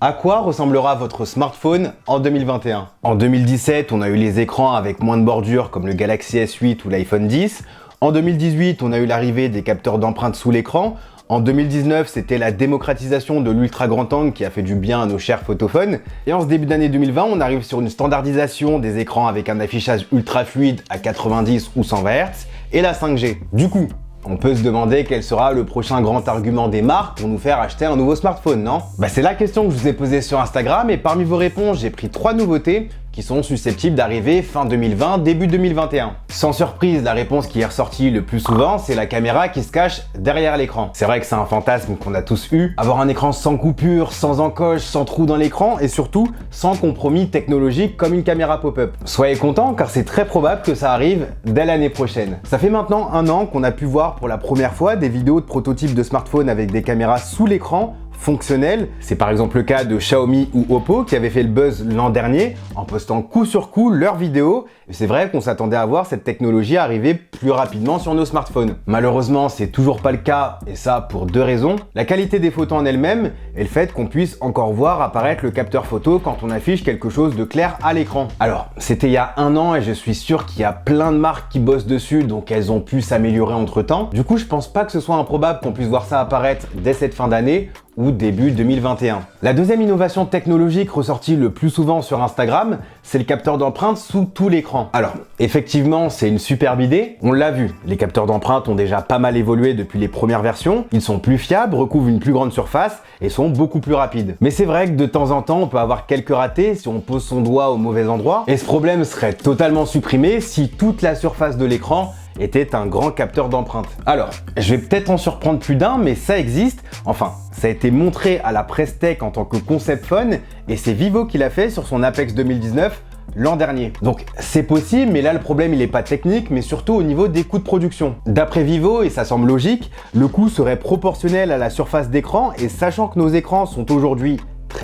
À quoi ressemblera votre smartphone en 2021? En 2017, on a eu les écrans avec moins de bordure comme le Galaxy S8 ou l'iPhone X. En 2018, on a eu l'arrivée des capteurs d'empreintes sous l'écran. En 2019, c'était la démocratisation de l'ultra grand angle qui a fait du bien à nos chers photophones. Et en ce début d'année 2020, on arrive sur une standardisation des écrans avec un affichage ultra fluide à 90 ou 120 Hz et la 5G. Du coup, on peut se demander quel sera le prochain grand argument des marques pour nous faire acheter un nouveau smartphone, non? C'est la question que je vous ai posée sur Instagram et parmi vos réponses, j'ai pris 3 nouveautés qui sont susceptibles d'arriver fin 2020, début 2021. Sans surprise, la réponse qui est ressortie le plus souvent, c'est la caméra qui se cache derrière l'écran. C'est vrai que c'est un fantasme qu'on a tous eu, avoir un écran sans coupure, sans encoche, sans trou dans l'écran et surtout sans compromis technologique comme une caméra pop-up. Soyez contents car c'est très probable que ça arrive dès l'année prochaine. Ça fait maintenant 1 an qu'on a pu voir pour la première fois des vidéos de prototypes de smartphones avec des caméras sous l'écran fonctionnel. C'est par exemple le cas de Xiaomi ou Oppo qui avaient fait le buzz l'an dernier en postant coup sur coup leurs vidéos. Et c'est vrai qu'on s'attendait à voir cette technologie arriver plus rapidement sur nos smartphones. Malheureusement, c'est toujours pas le cas et ça pour 2 raisons. La qualité des photos en elle-même et le fait qu'on puisse encore voir apparaître le capteur photo quand on affiche quelque chose de clair à l'écran. Alors, c'était il y a 1 an et je suis sûr qu'il y a plein de marques qui bossent dessus donc elles ont pu s'améliorer entre temps. Du coup, je pense pas que ce soit improbable qu'on puisse voir ça apparaître dès cette fin d'année ou début 2021. La deuxième innovation technologique ressortie le plus souvent sur Instagram, c'est le capteur d'empreinte sous tout l'écran. Alors, effectivement, c'est une superbe idée, on l'a vu, les capteurs d'empreinte ont déjà pas mal évolué depuis les premières versions, ils sont plus fiables, recouvrent une plus grande surface et sont beaucoup plus rapides. Mais c'est vrai que de temps en temps, on peut avoir quelques ratés si on pose son doigt au mauvais endroit, et ce problème serait totalement supprimé si toute la surface de l'écran était un grand capteur d'empreinte. Alors, je vais peut-être en surprendre plus d'un, mais ça existe. Enfin, ça a été montré à la Presse Tech en tant que concept phone, et c'est Vivo qui l'a fait sur son Apex 2019 l'an dernier. Donc c'est possible, mais là le problème il est pas technique, mais surtout au niveau des coûts de production. D'après Vivo, et ça semble logique, le coût serait proportionnel à la surface d'écran, et sachant que nos écrans sont aujourd'hui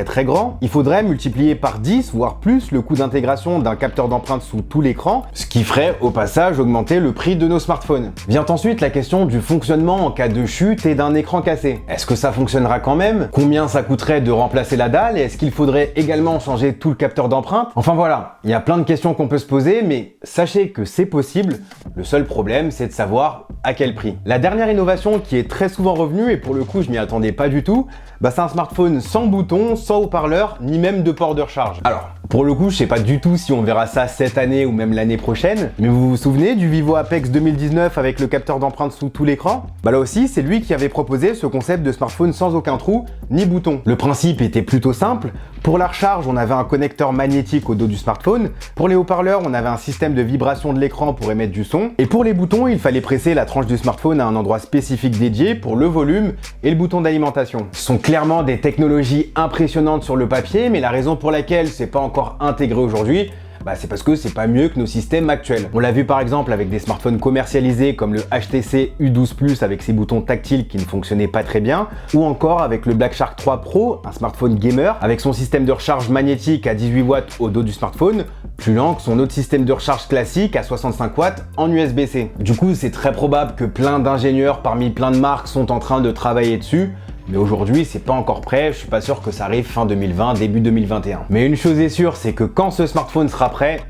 très grand, il faudrait multiplier par 10 voire plus le coût d'intégration d'un capteur d'empreinte sous tout l'écran, ce qui ferait au passage augmenter le prix de nos smartphones. Vient ensuite la question du fonctionnement en cas de chute et d'un écran cassé. Est-ce que ça fonctionnera quand même? Combien ça coûterait de remplacer la dalle? Et est-ce qu'il faudrait également changer tout le capteur d'empreinte? Enfin voilà, il y a plein de questions qu'on peut se poser, mais sachez que c'est possible. Le seul problème, c'est de savoir à quel prix. La dernière innovation qui est très souvent revenue, et pour le coup je m'y attendais pas du tout, c'est un smartphone sans bouton, sans haut-parleur, ni même de port de recharge. Alors, pour le coup, je sais pas du tout si on verra ça cette année ou même l'année prochaine, mais vous vous souvenez du Vivo Apex 2019 avec le capteur d'empreinte sous tout l'écran? Là aussi, c'est lui qui avait proposé ce concept de smartphone sans aucun trou, ni bouton. Le principe était plutôt simple. Pour la recharge, on avait un connecteur magnétique au dos du smartphone. Pour les haut-parleurs, on avait un système de vibration de l'écran pour émettre du son. Et pour les boutons, il fallait presser la tranche du smartphone à un endroit spécifique dédié pour le volume et le bouton d'alimentation. Ce sont clairement des technologies impressionnantes sur le papier, mais la raison pour laquelle c'est pas encore intégré aujourd'hui, c'est parce que c'est pas mieux que nos systèmes actuels. On l'a vu par exemple avec des smartphones commercialisés comme le HTC U12 Plus avec ses boutons tactiles qui ne fonctionnaient pas très bien, ou encore avec le Black Shark 3 Pro, un smartphone gamer, avec son système de recharge magnétique à 18 watts au dos du smartphone, plus lent que son autre système de recharge classique à 65 watts en USB-C. Du coup, c'est très probable que plein d'ingénieurs parmi plein de marques sont en train de travailler dessus, mais aujourd'hui, c'est pas encore prêt, je suis pas sûr que ça arrive fin 2020, début 2021. Mais une chose est sûre, c'est que quand ce smartphone sera prêt,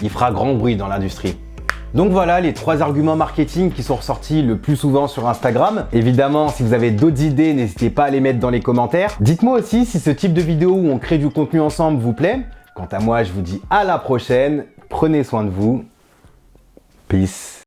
il fera grand bruit dans l'industrie. Donc voilà les 3 arguments marketing qui sont ressortis le plus souvent sur Instagram. Évidemment, si vous avez d'autres idées, n'hésitez pas à les mettre dans les commentaires. Dites-moi aussi si ce type de vidéo où on crée du contenu ensemble vous plaît. Quant à moi, je vous dis à la prochaine, prenez soin de vous. Peace.